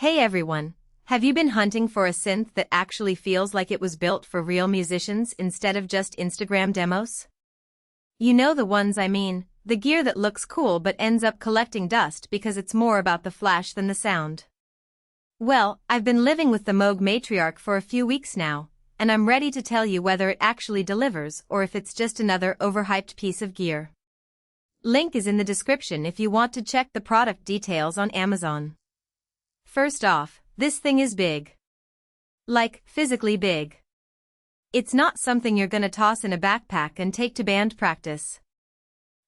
Hey everyone, have you been hunting for a synth that actually feels like it was built for real musicians instead of just Instagram demos? You know the ones I mean, the gear that looks cool but ends up collecting dust because it's more about the flash than the sound. Well, I've been living with the Moog Matriarch for a few weeks now, and I'm ready to tell you whether it actually delivers or if it's just another overhyped piece of gear. Link is in the description if you want to check the product details on Amazon. First off, this thing is big. Like, physically big. It's not something you're gonna toss in a backpack and take to band practice.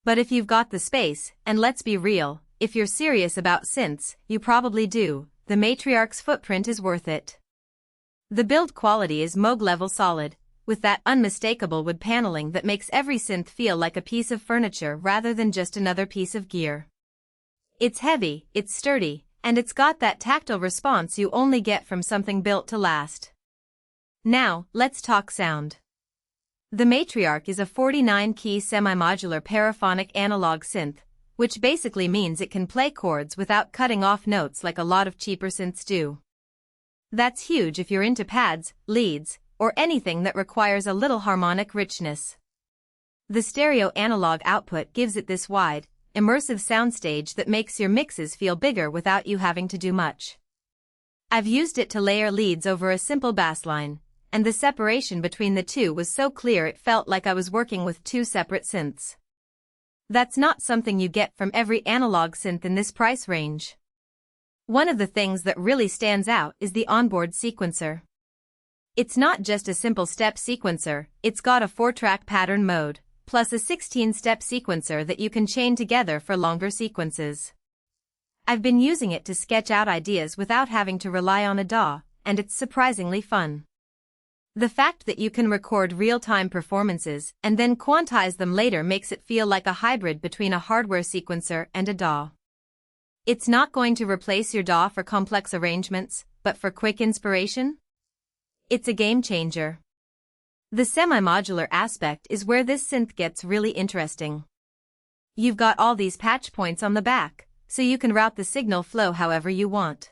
But if you've got the space, and let's be real, if you're serious about synths, you probably do, the Matriarch's footprint is worth it. The build quality is Moog level solid, with that unmistakable wood paneling that makes every synth feel like a piece of furniture rather than just another piece of gear. It's heavy, it's sturdy, and it's got that tactile response you only get from something built to last. Now, let's talk sound. The Matriarch is a 49-key semi-modular paraphonic analog synth, which basically means it can play chords without cutting off notes like a lot of cheaper synths do. That's huge if you're into pads, leads, or anything that requires a little harmonic richness. The stereo analog output gives it this wide, immersive soundstage that makes your mixes feel bigger without you having to do much. I've used it to layer leads over a simple bass line, and the separation between the two was so clear it felt like I was working with two separate synths. That's not something you get from every analog synth in this price range. One of the things that really stands out is the onboard sequencer. It's not just a simple step sequencer, it's got a 4-track pattern mode, plus a 16-step sequencer that you can chain together for longer sequences. I've been using it to sketch out ideas without having to rely on a DAW, and it's surprisingly fun. The fact that you can record real-time performances and then quantize them later makes it feel like a hybrid between a hardware sequencer and a DAW. It's not going to replace your DAW for complex arrangements, but for quick inspiration? It's a game changer. The semi-modular aspect is where this synth gets really interesting. You've got all these patch points on the back, so you can route the signal flow however you want.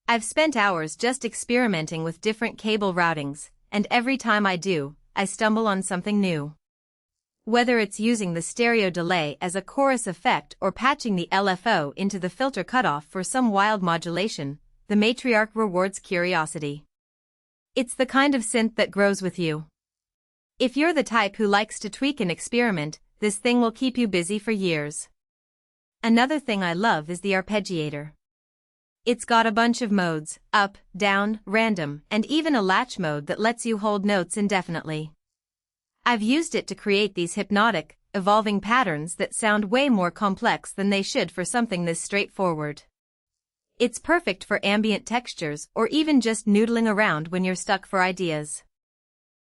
I've spent hours just experimenting with different cable routings, and every time I do, I stumble on something new. Whether it's using the stereo delay as a chorus effect or patching the LFO into the filter cutoff for some wild modulation, the Matriarch rewards curiosity. It's the kind of synth that grows with you. If you're the type who likes to tweak and experiment, this thing will keep you busy for years. Another thing I love is the arpeggiator. It's got a bunch of modes, up, down, random, and even a latch mode that lets you hold notes indefinitely. I've used it to create these hypnotic, evolving patterns that sound way more complex than they should for something this straightforward. It's perfect for ambient textures or even just noodling around when you're stuck for ideas.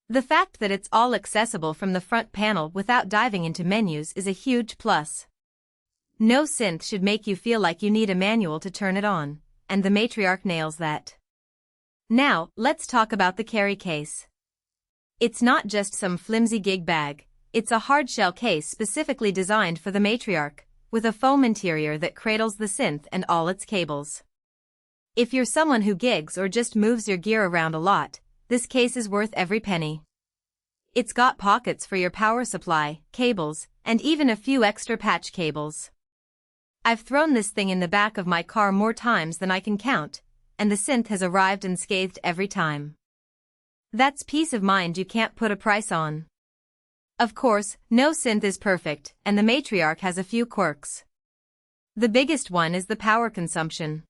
The fact that it's all accessible from the front panel without diving into menus is a huge plus. No synth should make you feel like you need a manual to turn it on, and the Matriarch nails that. Now, let's talk about the carry case. It's not just some flimsy gig bag, it's a hard-shell case specifically designed for the Matriarch, with a foam interior that cradles the synth and all its cables. If you're someone who gigs or just moves your gear around a lot, this case is worth every penny. It's got pockets for your power supply, cables, and even a few extra patch cables. I've thrown this thing in the back of my car more times than I can count, and the synth has arrived unscathed every time. That's peace of mind you can't put a price on. Of course, no synth is perfect, and the Matriarch has a few quirks. The biggest one is the power consumption.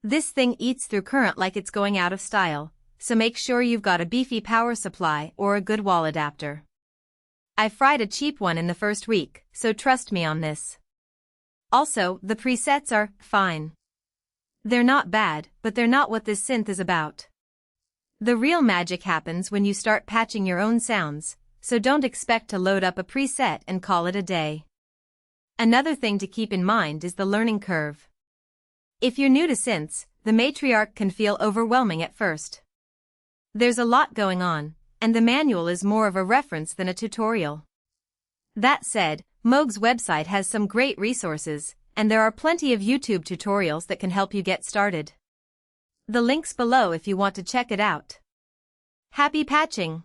This thing eats through current like it's going out of style, so make sure you've got a beefy power supply or a good wall adapter. I fried a cheap one in the first week, so trust me on this. Also, the presets are fine. They're not bad, but they're not what this synth is about. The real magic happens when you start patching your own sounds, so don't expect to load up a preset and call it a day. Another thing to keep in mind is the learning curve. If you're new to synths, the Matriarch can feel overwhelming at first. There's a lot going on, and the manual is more of a reference than a tutorial. That said, Moog's website has some great resources, and there are plenty of YouTube tutorials that can help you get started. The link's below if you want to check it out. Happy patching!